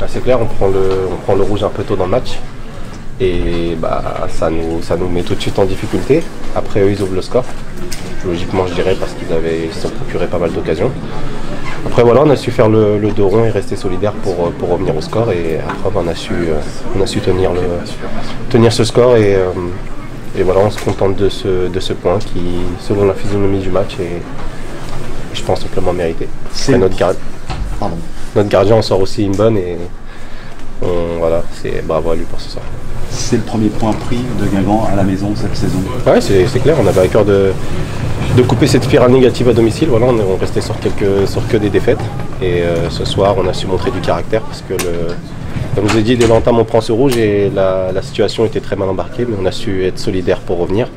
C'est clair, on prend le rouge un peu tôt dans le match. Et bah, ça nous met tout de suite en difficulté. Après eux ils ouvrent le score. Logiquement je dirais parce qu'ils se sont procuré pas mal d'occasions. Après voilà, on a su faire le dos rond et rester solidaire pour revenir au score. Et après on a su tenir ce score et voilà, on se contente de ce point qui, selon la physionomie du match, est je pense amplement mérité. Après, notre gardien en sort aussi une bonne et voilà, c'est bravo à lui pour ce soir. C'est le premier point pris de Guingamp à la maison cette saison. Ouais, c'est clair, on avait à cœur de couper cette spirale négative à domicile. Voilà, on restait sur que des défaites. Et ce soir, on a su montrer du caractère parce que, comme je vous ai dit, dès l'entame, on prend ce rouge et la situation était très mal embarquée, mais on a su être solidaire pour revenir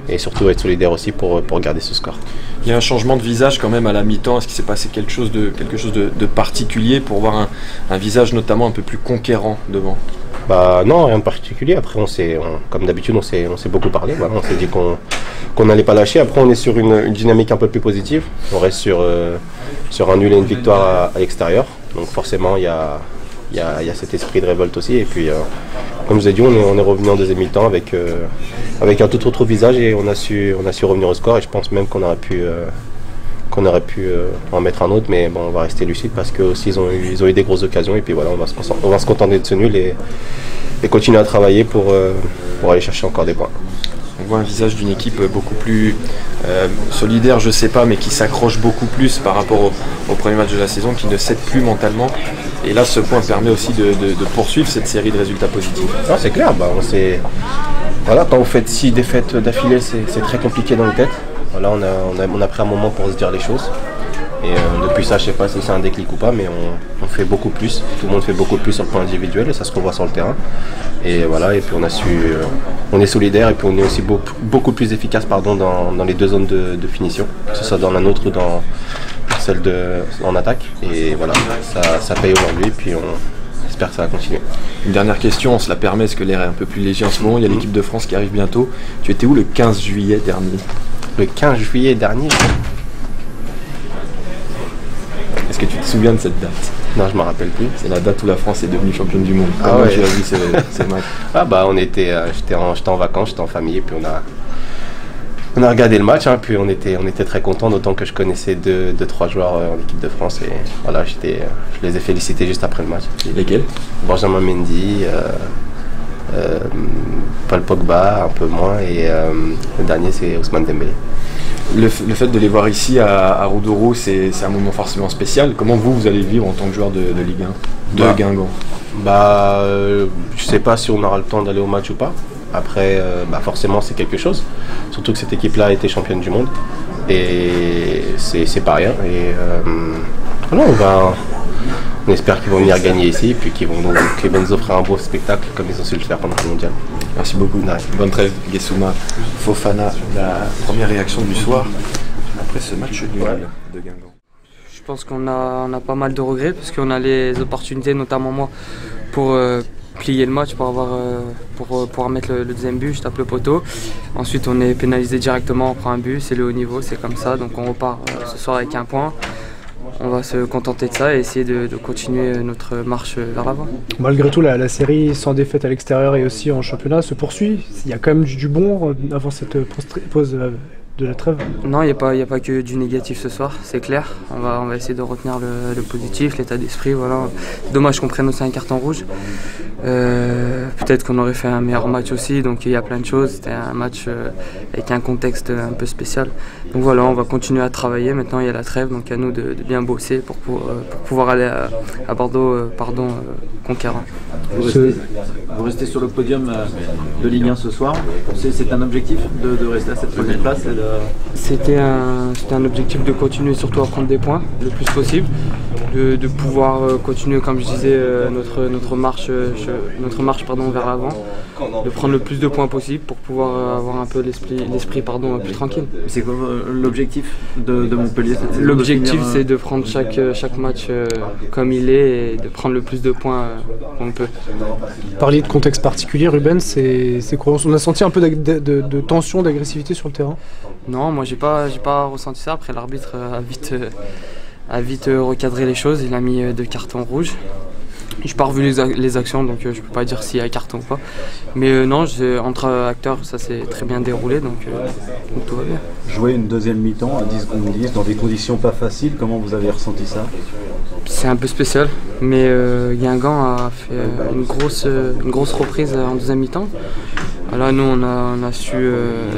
et surtout être solidaire aussi pour garder ce score. Il y a un changement de visage quand même à la mi-temps. Est-ce qu'il s'est passé quelque chose de particulier pour voir un visage notamment un peu plus conquérant devant? Bah non, rien de particulier. Après, comme d'habitude, on s'est beaucoup parlé. Voilà, on s'est dit qu'on n'allait pas lâcher. Après, on est sur une dynamique un peu plus positive. On reste sur un nul et une victoire à l'extérieur. Donc forcément, il y a cet esprit de révolte aussi. Et puis, comme je vous ai dit, on est revenu en deuxième mi-temps avec un tout autre visage et on a su revenir au score. Et je pense même qu'on aurait pu en mettre un autre, mais bon, on va rester lucide parce qu'eux aussi ils ont eu des grosses occasions et puis voilà, on va se contenter de ce nul et continuer à travailler pour aller chercher encore des points. On voit un visage d'une équipe beaucoup plus solidaire, je sais pas, mais qui s'accroche beaucoup plus par rapport au premier match de la saison, qui ne cède plus mentalement. Et là, ce point permet aussi de poursuivre cette série de résultats positifs. Non, c'est clair, voilà, quand vous faites 6 défaites d'affilée, c'est très compliqué dans les têtes. Voilà, on a pris un moment pour se dire les choses. Et depuis ça, je ne sais pas si c'est un déclic ou pas, mais on fait beaucoup plus. Tout le monde fait beaucoup plus sur le plan individuel et ça se revoit sur le terrain. Et voilà, et puis on est solidaire et puis on est aussi beaucoup plus efficace dans les deux zones de finition, que ce soit dans la nôtre ou dans celle en attaque. Et voilà, ça paye aujourd'hui et puis on espère que ça va continuer. Une dernière question, on se la permet, parce que l'air est un peu plus léger en ce moment. Il y a l'équipe de France qui arrive bientôt. Tu étais où le 15 juillet dernier? Le 15 juillet dernier. Est-ce que tu te souviens de cette date? Non, je ne me rappelle plus. C'est la date où la France est devenue championne du monde. Ah ouais. Tu as vu ces matchs? Ah bah j'étais en vacances, j'étais en famille et puis on a regardé le match, hein, puis on était très contents, d'autant que je connaissais deux, trois joueurs en équipe de France et voilà, je les ai félicités juste après le match. Lesquels? Benjamin Mendy, Paul Pogba, un peu moins, et le dernier c'est Ousmane Dembélé. Le fait de les voir ici à Roudourou, c'est un moment forcément spécial. Comment vous allez vivre en tant que joueur de Ligue 1 de Guingamp? Je sais pas si on aura le temps d'aller au match ou pas. Après, forcément c'est quelque chose. Surtout que cette équipe-là a été championne du monde. Et c'est pas rien. Et voilà, on espère qu'ils vont venir gagner ici et puis qu'ils vont nous offrir un beau spectacle comme ils ont su le faire pendant le mondial. Merci beaucoup. Bonne trêve, Guessouma. Fofana, la première réaction du soir après ce match nul de Guingamp. Je pense qu'on a pas mal de regrets parce qu'on a les opportunités, notamment moi, pour plier le match, pour pouvoir mettre le deuxième but, je tape le poteau. Ensuite on est pénalisé directement, on prend un but, c'est le haut niveau, c'est comme ça, donc on repart ce soir avec un point. On va se contenter de ça et essayer de continuer notre marche vers l'avant. Malgré tout, la série sans défaite à l'extérieur et aussi en championnat se poursuit. Il y a quand même du bon avant cette pause de la trêve. Non, il n'y a pas que du négatif ce soir, c'est clair. On va essayer de retenir le positif, l'état d'esprit. Voilà. C'est dommage qu'on prenne aussi un carton rouge. Peut-être qu'on aurait fait un meilleur match aussi, donc il y a plein de choses. C'était un match avec un contexte un peu spécial. Donc voilà, on va continuer à travailler. Maintenant il y a la trêve, donc à nous de bien bosser pour pouvoir aller à Bordeaux conquérant. Vous restez sur le podium de Ligue 1 ce soir. C'est un objectif de rester à cette première place C'était un objectif de continuer surtout à prendre des points le plus possible, de pouvoir continuer, comme je disais, notre marche vers l'avant, de prendre le plus de points possible pour pouvoir avoir un peu l'esprit plus tranquille. C'est quoi l'objectif de Montpellier cette saison? L'objectif c'est de prendre chaque match comme il est et de prendre le plus de points qu'on peut. Parler de contexte particulier, Ruben, c'est quoi? On a senti un peu de tension, d'agressivité sur le terrain? Non, moi j'ai pas ressenti ça. Après l'arbitre a vite recadré les choses, il a mis 2 cartons rouges. Je n'ai pas revu les actions, donc je ne peux pas dire s'il y a carton ou pas. Mais non, entre acteurs, ça s'est très bien déroulé, donc tout va bien. Jouer une deuxième mi-temps à 10 contre 10 dans des conditions pas faciles, comment vous avez ressenti ça? C'est un peu spécial, mais Guingamp a fait une grosse reprise en deuxième mi-temps. Là, nous, on a su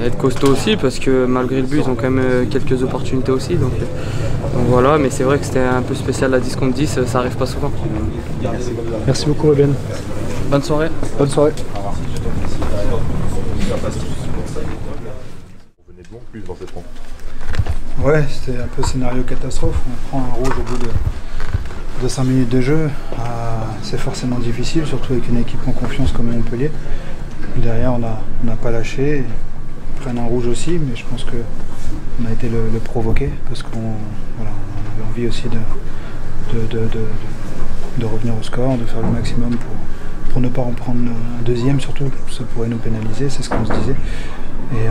être costaud aussi, parce que malgré le but, ils ont quand même quelques opportunités aussi. Donc voilà, mais c'est vrai que c'était un peu spécial à 10 contre 10, ça n'arrive pas souvent. Merci beaucoup, Ruben. Bonne soirée. Bonne soirée. Vous venez de bon plus dans cette rencontre. Ouais, c'était un peu scénario catastrophe. On prend un rouge au bout de 5 minutes de jeu. C'est forcément difficile, surtout avec une équipe en confiance comme Montpellier. Derrière, on n'a pas lâché. Ils prennent un rouge aussi, mais je pense qu'on a été le provoquer parce qu'on avait envie aussi de revenir au score, de faire le maximum pour ne pas en prendre un deuxième, surtout. Ça pourrait nous pénaliser, c'est ce qu'on se disait. Et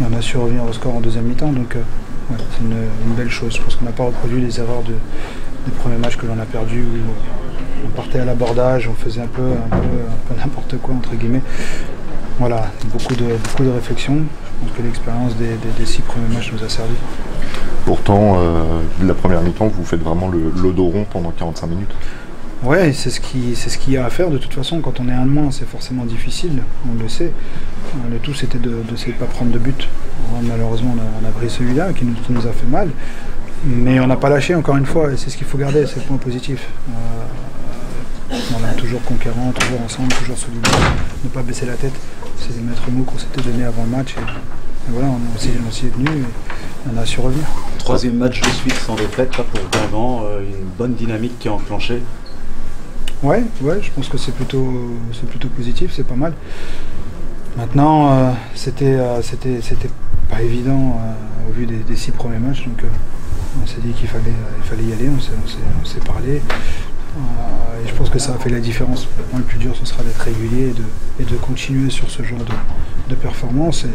on a su revenir au score en deuxième mi-temps, donc c'est une belle chose. Je pense qu'on n'a pas reproduit les erreurs des premiers matchs que l'on a perdus, où on partait à l'abordage, on faisait un peu n'importe quoi, entre guillemets. Voilà, beaucoup de réflexion. Je pense que l'expérience des 6 premiers matchs nous a servi. Pourtant, la première mi-temps, vous faites vraiment le dos rond pendant 45 minutes. Ouais, c'est ce qu'il y a à faire. De toute façon, quand on est un de moins, c'est forcément difficile, on le sait. Le tout, c'était d'essayer de ne pas prendre de but. Malheureusement, on a pris celui-là qui nous a fait mal. Mais on n'a pas lâché, encore une fois, et c'est ce qu'il faut garder, c'est le point positif. Toujours conquérant, toujours ensemble, toujours solidaire, ne pas baisser la tête. C'est des maîtres mots qu'on s'était donnés avant le match. Et voilà, on s'y est tenu et on a su revenir. Troisième match de suite sans défaite, là pour Guingamp, une bonne dynamique qui est enclenchée. Ouais, je pense que c'est plutôt positif, c'est pas mal. Maintenant, c'était pas évident au vu des 6 premiers matchs, donc on s'est dit qu'il fallait y aller, on s'est parlé. Et je pense que ça a fait la différence. Maintenant, le plus dur, ce sera d'être régulier et de continuer sur ce genre de performance. Et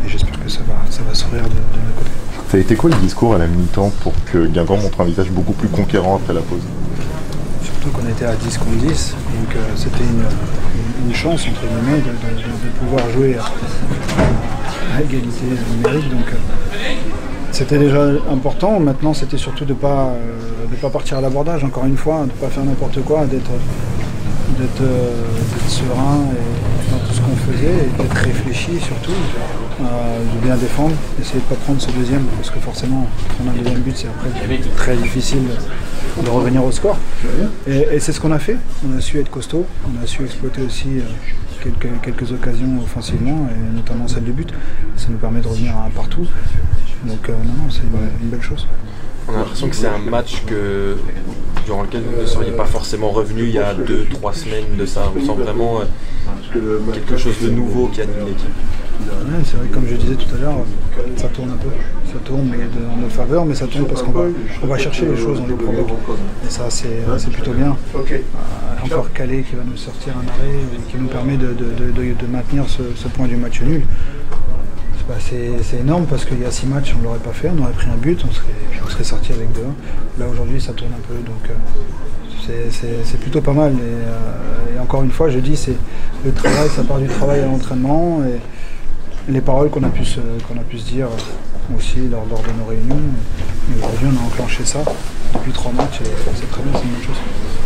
j'espère que ça va sourire de notre côté. Ça a été quoi le discours à la mi-temps pour que Guingamp montre un visage beaucoup plus conquérant après la pause? Surtout qu'on était à 10 contre 10, donc c'était une chance, entre guillemets, de pouvoir jouer à égalité numérique. Donc, c'était déjà important. Maintenant, c'était surtout de ne pas partir à l'abordage, encore une fois, de ne pas faire n'importe quoi, d'être serein dans tout ce qu'on faisait, et d'être réfléchi surtout, de bien défendre, d'essayer de ne pas prendre ce deuxième, parce que forcément, prendre un deuxième but, c'est après très difficile de revenir au score. Et c'est ce qu'on a fait. On a su être costaud, on a su exploiter aussi quelques occasions offensivement, et notamment celle du but. Ça nous permet de revenir à un partout. Donc non, c'est une belle chose. On a l'impression que c'est un match durant lequel vous ne seriez pas forcément revenu il y a 2-3 semaines de ça. On sent vraiment quelque chose de nouveau qui anime l'équipe. Ouais, c'est vrai, comme je disais tout à l'heure, ça tourne un peu. Ça tourne mais en notre faveur, mais ça tourne parce qu'on va chercher les choses, on les provoque. Et ça, c'est plutôt bien. Encore Calais qui va nous sortir un arrêt qui nous permet de maintenir ce point du match nul. C'est énorme parce qu'il y a 6 matchs, on ne l'aurait pas fait, on aurait pris un but, on serait sorti avec 2-1. Là aujourd'hui ça tourne un peu, donc c'est plutôt pas mal. Et encore une fois, je dis, c'est le travail, ça part du travail à l'entraînement et les paroles qu'on a pu se dire aussi lors de nos réunions. Et aujourd'hui on a enclenché ça depuis 3 matchs et c'est très bien, c'est une bonne chose.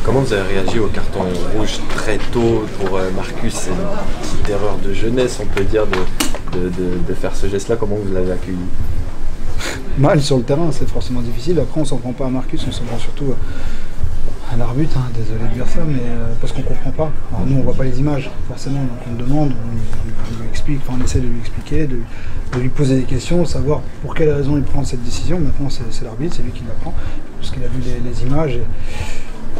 Comment vous avez réagi au carton rouge très tôt pour Marcus? C'est une petite erreur de jeunesse, on peut dire, de faire ce geste-là. Comment vous l'avez accueilli? Mal sur le terrain, c'est forcément difficile. Après, on s'en prend pas à Marcus, on s'en prend surtout à l'arbitre. Désolé de dire ça, mais parce qu'on comprend pas. Alors nous, on voit pas les images, forcément, donc on le demande, on lui explique, on essaie de lui expliquer, de lui poser des questions, savoir pour quelle raison il prend cette décision. Maintenant, c'est l'arbitre, c'est lui qui la prend, parce qu'il a vu les images.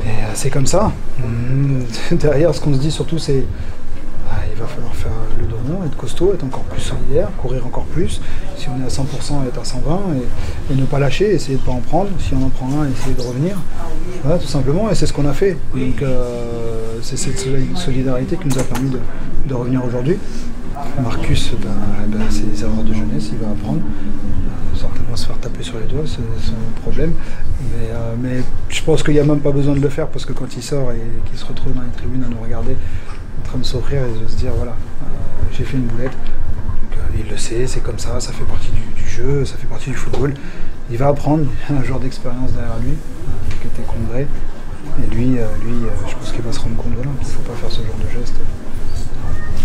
Et c'est comme ça. Derrière, ce qu'on se dit surtout, c'est il va falloir faire le dos rond, être costaud, être encore plus solidaire, courir encore plus. Si on est à 100%, être à 120 et ne pas lâcher, essayer de ne pas en prendre. Si on en prend un, essayer de revenir. Voilà, tout simplement, et c'est ce qu'on a fait. Donc c'est cette solidarité qui nous a permis de revenir aujourd'hui. Marcus, c'est des erreurs de jeunesse, il va apprendre. Certainement se faire taper sur les doigts, c'est son problème. Mais je pense qu'il n'y a même pas besoin de le faire parce que quand il sort et qu'il se retrouve dans les tribunes à nous regarder, en train de s'offrir et de se dire voilà, j'ai fait une boulette. Donc, il le sait, c'est comme ça fait partie du jeu, ça fait partie du football. Il va apprendre, il y a un joueur d'expérience derrière lui qui était Condré. Et lui, je pense qu'il va se rendre compte qu'il ne faut pas faire ce genre de geste.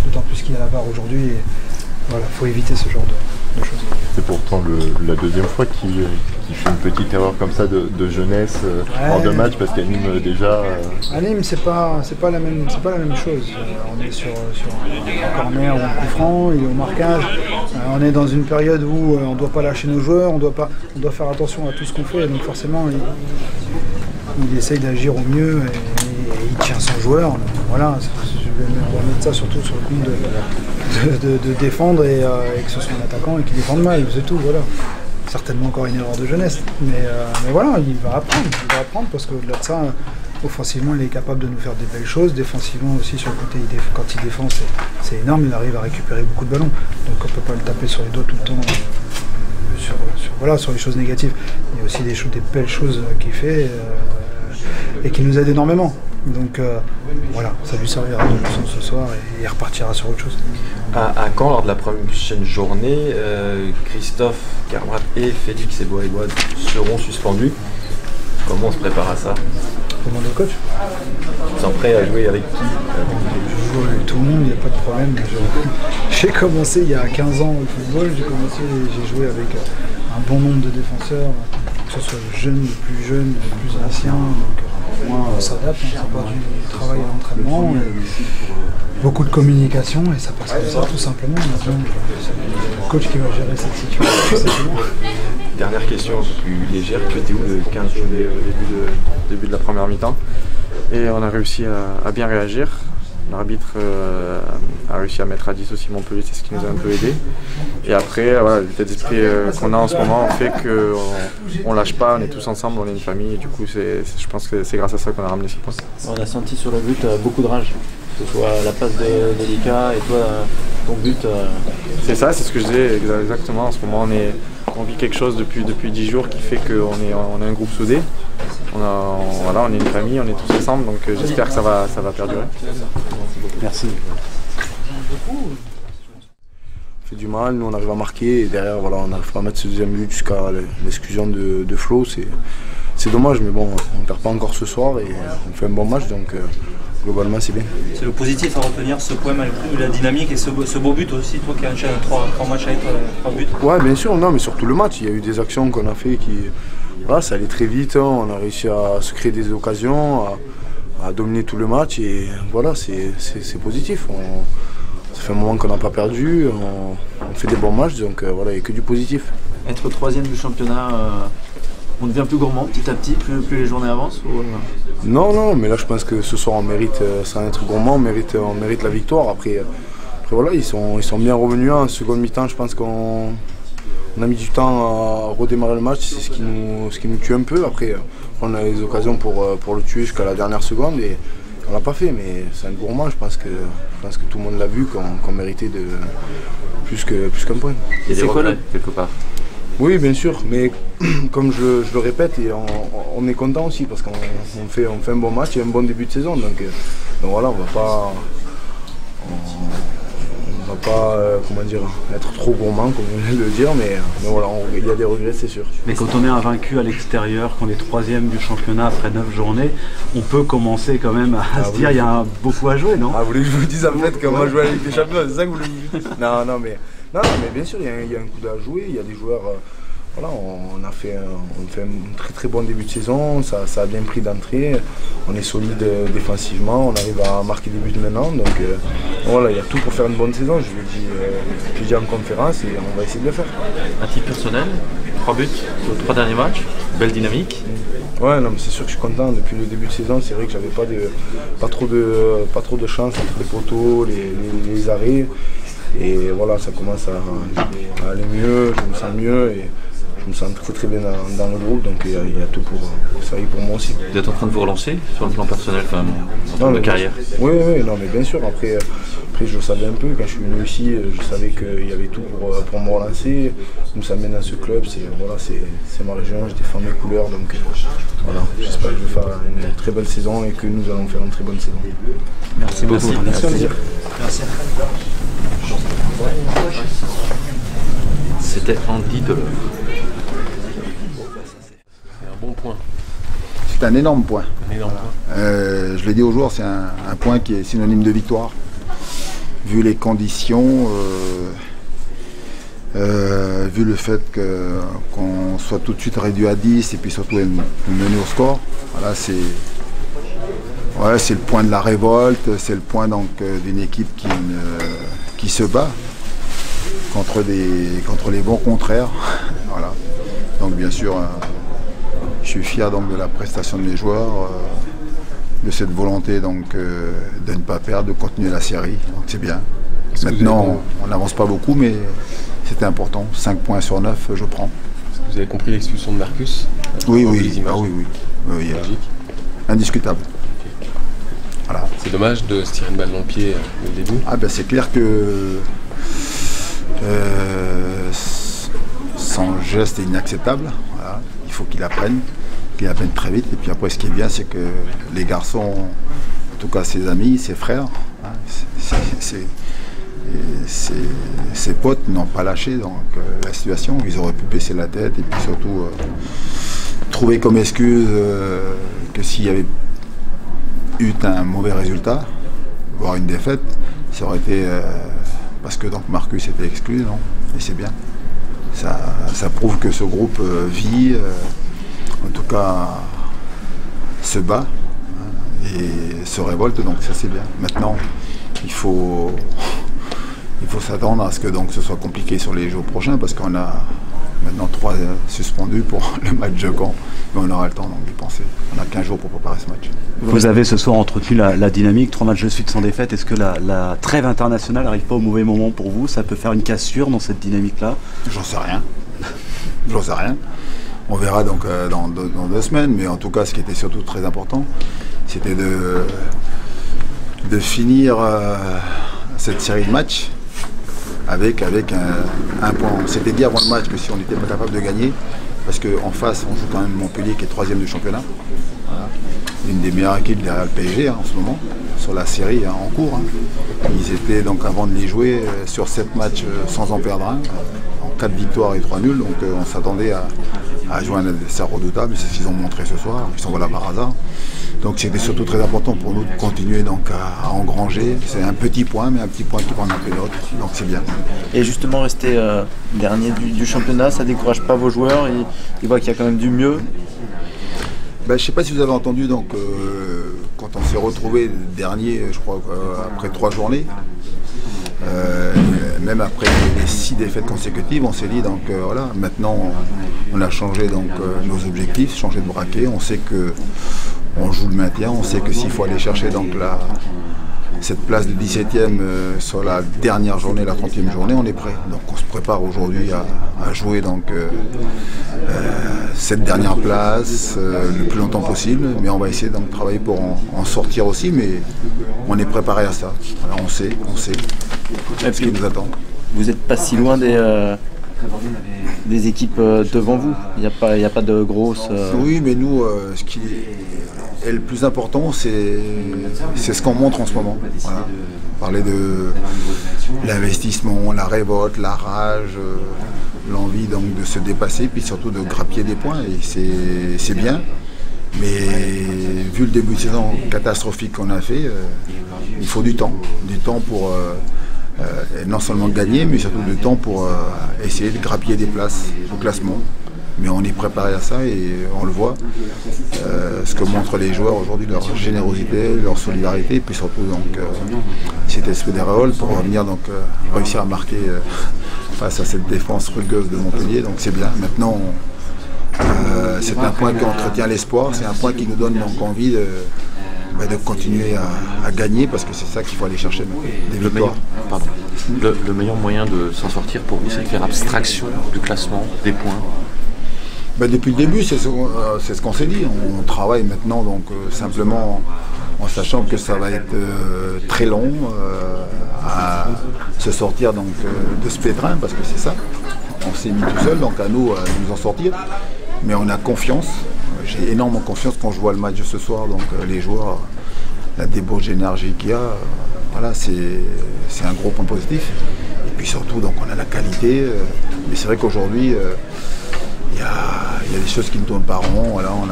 D'autant plus qu'il y a la VAR aujourd'hui et voilà, faut éviter ce genre de choses. C'est pourtant la deuxième fois qu'il fait une petite erreur comme ça de jeunesse en 2 matchs parce qu'à Nîmes déjà. À Nîmes c'est pas la même chose. On est sur un corner ou un coup franc, il est au marquage. On est dans une période où on ne doit pas lâcher nos joueurs, on doit faire attention à tout ce qu'on fait. Donc forcément il essaye d'agir au mieux et il tient son joueur. Donc, voilà, je vais mettre ça surtout sur le coup de défendre et que ce soit un attaquant et qu'il défende mal, c'est tout, voilà. Certainement encore une erreur de jeunesse, mais voilà, il va apprendre parce qu'au-delà de ça, offensivement il est capable de nous faire des belles choses, défensivement aussi sur le côté, quand il défend c'est énorme, il arrive à récupérer beaucoup de ballons, donc on ne peut pas le taper sur les doigts tout le temps sur les choses négatives. Il y a aussi des belles choses qu'il fait et qui nous aident énormément. Donc voilà, ça lui servira de leçon ce soir et il repartira sur autre chose. À quand, lors de la prochaine journée, Christophe, Kerbrad et Félix et Bois-et-Bois seront suspendus. Comment on se prépare à ça? Comment le coach? Vous êtes prêts à jouer avec qui? Je joue avec tout le monde, il n'y a pas de problème. J'ai commencé il y a 15 ans au football, j'ai joué avec un bon nombre de défenseurs, que ce soit le jeune, le plus jeune, le plus ancien. Donc, on s'adapte, ça part du travail à l'entraînement, beaucoup de communication et ça passe comme ça tout simplement. Maintenant, c'est le coach qui va gérer cette situation. Dernière question un peu plus légère, tu étais où le 15 juillet au début de la première mi-temps? Et on a réussi à bien réagir. L'arbitre a réussi à mettre à 10 aussi Montpellier, c'est ce qui nous a un peu aidé. Et après, voilà, l'état d'esprit qu'on a en ce moment fait qu'on ne lâche pas, on est tous ensemble, on est une famille. Et du coup, je pense que c'est grâce à ça qu'on a ramené ce point. On a senti sur le but beaucoup de rage, que ce soit la passe de Lika et toi, ton but. C'est ça, c'est ce que je disais exactement. En ce moment, on vit quelque chose depuis 10 jours qui fait qu'on est un groupe soudé. On est une famille, on est tous ensemble, donc j'espère que ça va perdurer. Merci. On fait du mal, nous on arrive à marquer et derrière voilà, on n'arrive pas à mettre ce deuxième but jusqu'à l'exclusion de Flo. C'est dommage, mais bon, on ne perd pas encore ce soir et on fait un bon match, donc globalement c'est bien. C'est le positif à retenir, ce point malgré la dynamique et ce beau but aussi, toi qui enchaînes 3 matchs avec 3 buts. Ouais, bien sûr, non, mais surtout le match, il y a eu des actions qu'on a fait qui. Voilà, ça allait très vite, hein, on a réussi à se créer des occasions, à dominer tout le match et voilà, c'est positif. Ça fait un moment qu'on n'a pas perdu, on fait des bons matchs, donc voilà, il n'y a que du positif. Être 3e du championnat, on devient plus gourmand petit à petit, plus les journées avancent ou... Non, mais là je pense que ce soir on mérite, sans être gourmand, on mérite la victoire. Après voilà, ils sont bien revenus en seconde mi-temps, je pense qu'on a mis du temps à redémarrer le match, c'est ce qui nous tue un peu. Après, on a les occasions pour le tuer jusqu'à la dernière seconde et on l'a pas fait, mais c'est un gourmand, je pense que tout le monde l'a vu, qu'on méritait plus qu'un point. Il y a des regrets quelque part? Oui, bien sûr, mais comme je le répète, et on est content aussi parce qu'on fait un bon match et un bon début de saison. Donc voilà, on va pas comment dire, être trop gourmand, comme on vient de le dire, mais voilà, il y a des regrets, c'est sûr. Mais quand on est invaincu à l'extérieur, qu'on est 3e du championnat après 9 journées, on peut commencer quand même à se dire il y a beaucoup à jouer, non? Ah, vous voulez que je vous dise en fait comment jouer avec les champions, c'est ça que vous voulez me dire? Non, mais bien sûr, il y a un coup à jouer, il y a des joueurs. Voilà, on fait un très très bon début de saison, ça a bien pris d'entrée, on est solide défensivement, on arrive à marquer des buts maintenant, donc voilà, il y a tout pour faire une bonne saison, je l'ai dit en conférence et on va essayer de le faire. À titre personnel, 3 buts sur 3 derniers matchs, belle dynamique. Ouais, non, mais c'est sûr que je suis content. Depuis le début de saison, c'est vrai que j'avais pas trop de chance entre les poteaux, les arrêts. Et voilà, ça commence à aller mieux, je me sens mieux et je me sens très bien dans le groupe, donc il y a tout pour ça et pour moi aussi. Vous êtes en train de vous relancer sur le plan personnel quand même, en termes de carrière? Oui, non mais bien sûr, après je le savais un peu, quand je suis venu ici, je savais qu'il y avait tout pour me relancer. Nous ça mène à ce club, c'est ma région, je défends mes couleurs, donc voilà, j'espère que je vais faire une très belle saison et que nous allons faire une très bonne saison. Merci beaucoup. Merci. C'était Andy Delors. Un bon point. C'est un énorme point. Je l'ai dit aux joueurs, c'est un point qui est synonyme de victoire. Vu les conditions, vu le fait qu'on soit tout de suite réduit à 10 et puis surtout mené au score, voilà, c'est le point de la révolte, c'est le point d'une équipe qui se bat contre les bons contraires. Voilà. Donc bien sûr, je suis fier de la prestation de mes joueurs, de cette volonté de ne pas perdre, de continuer la série. Donc c'est bien. Maintenant, on n'avance pas beaucoup, mais c'était important. 5 points sur 9, je prends. Est-ce que vous avez compris l'expulsion de Marcus? Oui. Indiscutable. Voilà. C'est dommage de se tirer une balle dans le pied au début. Ah ben c'est clair que son geste est inacceptable. Voilà. Il faut qu'il apprenne très vite. Et puis après, ce qui est bien, c'est que les garçons, en tout cas ses amis, ses frères, hein, ses potes n'ont pas lâché la situation. Ils auraient pu baisser la tête et puis surtout trouver comme excuse que s'il y avait eu un mauvais résultat, voire une défaite, ça aurait été parce que Marcus était exclu, non? Et c'est bien. Ça prouve que ce groupe vit, en tout cas se bat, hein, et se révolte, donc ça c'est bien. Maintenant, il faut s'attendre à ce que ce soit compliqué sur les jours prochains, parce qu'on a maintenant 3 suspendus pour le match de Caen, mais on aura le temps d'y penser. On a 15 jours pour préparer ce match. Vous avez ce soir entretenu la dynamique, 3 matchs de suite sans défaite. Est-ce que la trêve internationale n'arrive pas au mauvais moment pour vous? Ça peut faire une cassure dans cette dynamique-là? J'en sais rien. On verra dans 2 semaines, mais en tout cas, ce qui était surtout très important, c'était de finir cette série de matchs avec un point. On s'était dit avant le match que si on n'était pas capable de gagner, parce qu'en face, on joue quand même Montpellier qui est 3e du championnat. Voilà. Une des meilleures équipes derrière le PSG en ce moment, sur la série en cours. Ils étaient donc avant de les jouer sur 7 matchs sans en perdre un, en 4 victoires et 3 nuls. Donc on s'attendait à jouer un adversaire redoutable. C'est ce qu'ils ont montré ce soir. Ils sont là par hasard. Donc c'était surtout très important pour nous de continuer à engranger. C'est un petit point, mais un petit point qui prend un peu d'autres. Donc c'est bien. Et justement, rester dernier du championnat, ça ne décourage pas vos joueurs? Ils voient qu'il y a quand même du mieux? Je ne sais pas si vous avez entendu, quand on s'est retrouvé dernier, je crois, après 3 journées, même après les 6 défaites consécutives, on s'est dit, voilà, maintenant on a changé nos objectifs, changé de braquet, on sait qu'on joue le maintien, on sait que s'il faut aller chercher cette place de 17e sur la dernière journée, la 30e journée, on est prêt. Donc on se prépare aujourd'hui à jouer cette dernière place le plus longtemps possible, mais on va essayer de travailler pour en sortir aussi, mais on est préparé à ça. Alors on sait ce qui nous attend. Vous n'êtes pas si loin des équipes devant vous, il n'y a pas de grosses... Oui, mais nous, ce qui est le plus important, c'est ce qu'on montre en ce moment. Voilà. Parler de l'investissement, la révolte, la rage, l'envie de se dépasser, puis surtout de grappiller des points, et c'est bien. Mais vu le début de saison catastrophique qu'on a fait, il faut du temps pour non seulement gagner, mais surtout du temps pour essayer de grappiller des places au classement. Mais on est préparé à ça et on le voit, ce que montrent les joueurs aujourd'hui, leur générosité, leur solidarité, et puis surtout cet esprit de révolte pour venir réussir à marquer face à cette défense rugueuse de Montpellier. Donc c'est bien. Maintenant, C'est un point qui entretient l'espoir, c'est un point qui nous donne donc envie de continuer à gagner parce que c'est ça qu'il faut aller chercher maintenant, des victoires. Le meilleur moyen de s'en sortir pour vous, c'est de faire abstraction du classement, des points. Depuis le début, c'est ce qu'on s'est dit. On travaille maintenant donc simplement en sachant que ça va être très long à se sortir donc, de ce pétrin parce que c'est ça. On s'est mis tout seul, donc à nous de nous en sortir. Mais on a confiance. J'ai énormément confiance quand je vois le match de ce soir. Donc les joueurs, la débauche d'énergie qu'il y a, voilà, c'est un gros point positif. Et puis surtout, donc on a la qualité. Mais c'est vrai qu'aujourd'hui, il y a des choses qui ne tournent pas rond. Voilà, on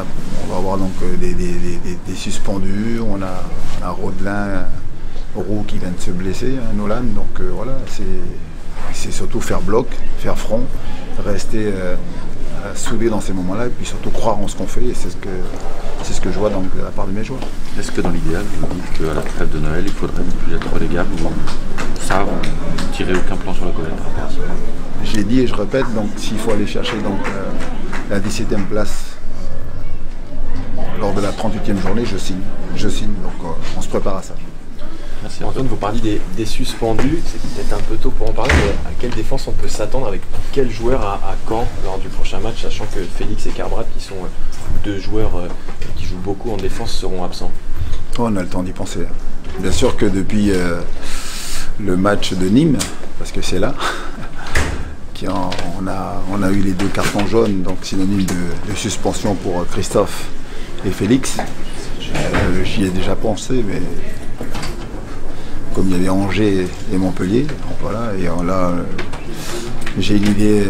va avoir donc des suspendus. On a Rodelin Roux qui vient de se blesser, hein, Nolan. Donc voilà, c'est surtout faire bloc, faire front, rester soudé dans ces moments-là et puis surtout croire en ce qu'on fait. Et c'est ce que je vois donc, de la part de mes joueurs. Est-ce que dans l'idéal, vous dites qu'à la trêve de Noël, il faudrait plus être relégable ou ça, vous ne tirez aucun plan sur la comète? J'ai dit et je répète, donc s'il faut aller chercher donc, la 17e place lors de la 38e journée, je signe. Donc on se prépare à ça. Merci Antoine, vous parliez des suspendus, c'est peut-être un peu tôt pour en parler, mais à quelle défense on peut s'attendre avec quel joueur à Caen lors du prochain match, sachant que Félix et Carbrat, qui sont deux joueurs qui jouent beaucoup en défense, seront absents? On a le temps d'y penser. Bien sûr que depuis le match de Nîmes, parce que c'est là, on a eu les 2 cartons jaunes, donc synonyme de suspension pour Christophe et Félix. J'y ai déjà pensé, mais comme il y avait Angers et Montpellier, donc voilà, et là j'ai une idée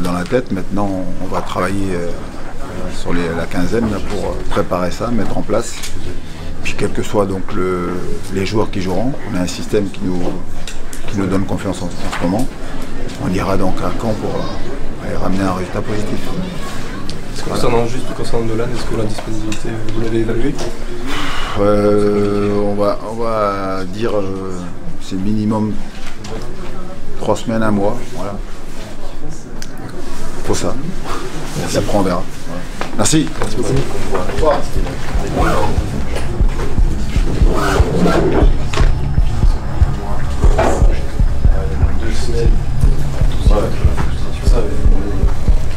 dans la tête. Maintenant on va travailler sur la quinzaine là, pour préparer ça, mettre en place. Puis quel que soit donc les joueurs qui joueront, on a un système qui nous donne confiance en ce moment. On ira donc à Caen pour ramener un résultat positif. Concernant Nolan, est-ce que la disponibilité, vous l'avez évaluée? On va dire c'est minimum 3 semaines, 1 mois. Voilà. Pour ça. Merci. Après on verra. Voilà. Merci. Merci beaucoup.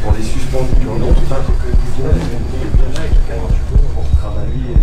Pour les suspendus, on a tout un peu pour travailler.